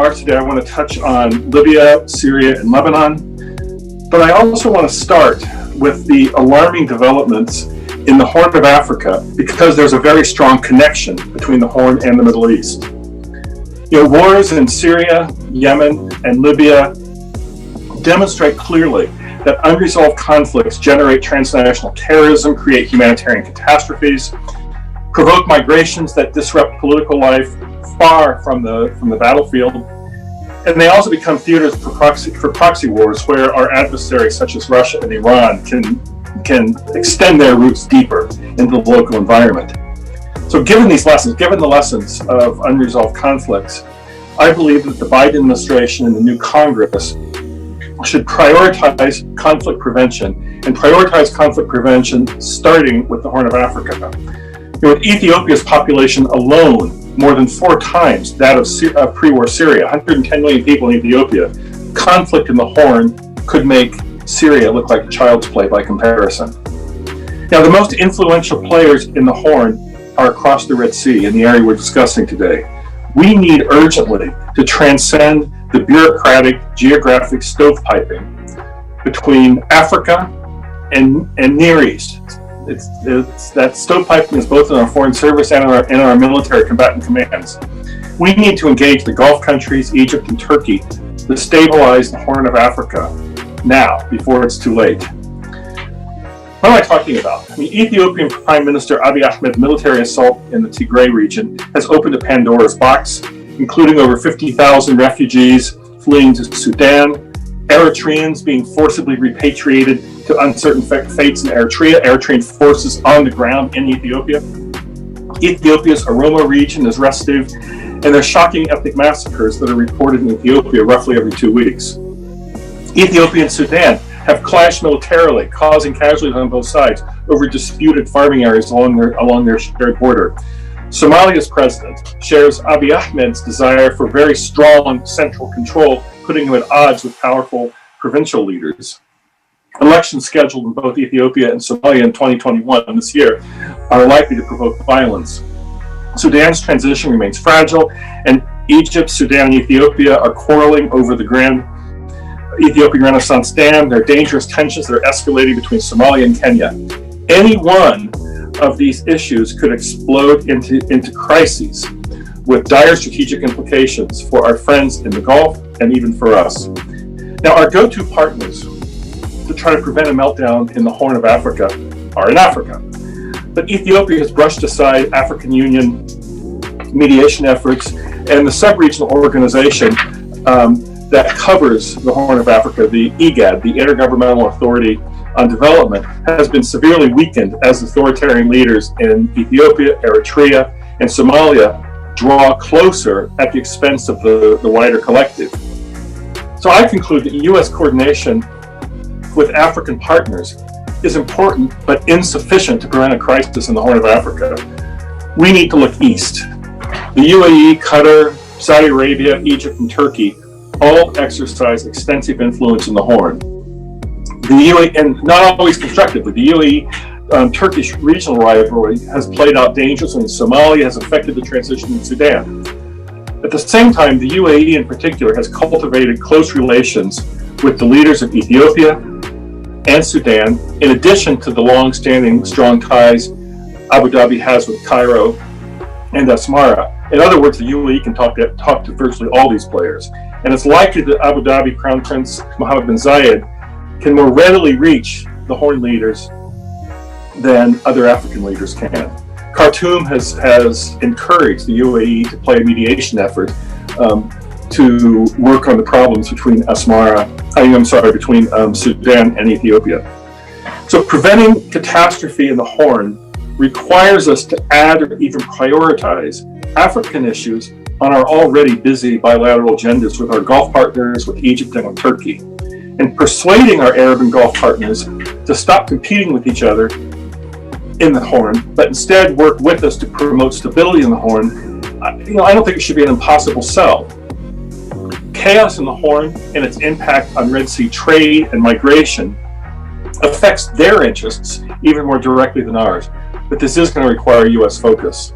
remarks today, I want to touch on Libya, Syria, and Lebanon. But I also want to start with the alarming developments in the Horn of Africa, because there's a very strong connection between the Horn and the Middle East. Wars in Syria, Yemen, and Libya demonstrate clearly that unresolved conflicts generate transnational terrorism, create humanitarian catastrophes, provoke migrations that disrupt political life far from the battlefield, and they also become theaters for proxy wars, where our adversaries such as Russia and Iran can extend their roots deeper into the local environment. So given the lessons of unresolved conflicts, I believe that the Biden administration and the new Congress should prioritize conflict prevention, and prioritize conflict prevention starting with the Horn of Africa. With Ethiopia's population alone more than 4 times that of pre-war Syria, 110 million people in Ethiopia, conflict in the Horn could make Syria look like child's play by comparison. Now, the most influential players in the Horn are across the Red Sea, in the area we're discussing today. We need urgently to transcend the bureaucratic geographic stovepiping between Africa and Near East. It's that stovepiping is both in our foreign service and in our military combatant commands. We need to engage the Gulf countries, Egypt and Turkey, to stabilize the Horn of Africa now, before it's too late. What am I talking about? Ethiopian Prime Minister Abiy Ahmed's military assault in the Tigray region has opened a Pandora's box, including over 50,000 refugees fleeing to Sudan, Eritreans being forcibly repatriated to uncertain fates in Eritrea, Eritrean forces on the ground in Ethiopia. Ethiopia's Oromo region is restive, and there's shocking ethnic massacres that are reported in Ethiopia roughly every 2 weeks. Ethiopia and Sudan have clashed militarily, causing casualties on both sides over disputed farming areas along their shared border. Somalia's president shares Abiy Ahmed's desire for very strong central control, putting him at odds with powerful provincial leaders. Elections scheduled in both Ethiopia and Somalia in 2021 this year are likely to provoke violence. Sudan's transition remains fragile, and Egypt, Sudan, and Ethiopia are quarreling over the Grand Ethiopian Renaissance Dam. There are dangerous tensions that are escalating between Somalia and Kenya. Any one of these issues could explode into crises with dire strategic implications for our friends in the Gulf and even for us. Now, our go-to partners to try to prevent a meltdown in the Horn of Africa are in Africa. But Ethiopia has brushed aside African Union mediation efforts, and the sub-regional organization that covers the Horn of Africa, the IGAD, the Intergovernmental Authority on Development, has been severely weakened as authoritarian leaders in Ethiopia, Eritrea, and Somalia draw closer at the expense of the wider collective. So I conclude that U.S. coordination with African partners is important but insufficient to prevent a crisis in the Horn of Africa. We need to look east. The UAE, Qatar, Saudi Arabia, Egypt, and Turkey all exercise extensive influence in the Horn. The UAE, and not always constructively, the UAE Turkish regional rivalry has played out dangerously in Somalia, has affected the transition in Sudan. At the same time, the UAE in particular has cultivated close relations with the leaders of Ethiopia and Sudan, in addition to the long-standing strong ties Abu Dhabi has with Cairo and Asmara. In other words, the UAE can talk to virtually all these players. And it's likely that Abu Dhabi Crown Prince Mohammed bin Zayed can more readily reach the Horn leaders than other African leaders can. Khartoum has encouraged the UAE to play a mediation effort to work on the problems between between Sudan and Ethiopia. So preventing catastrophe in the Horn requires us to add or even prioritize African issues on our already busy bilateral agendas with our Gulf partners, with Egypt and with Turkey, and persuading our Arab and Gulf partners to stop competing with each other in the Horn, but instead work with us to promote stability in the Horn. I don't think it should be an impossible sell. Chaos in the Horn and its impact on Red Sea trade and migration affects their interests even more directly than ours, but this is going to require U.S. focus.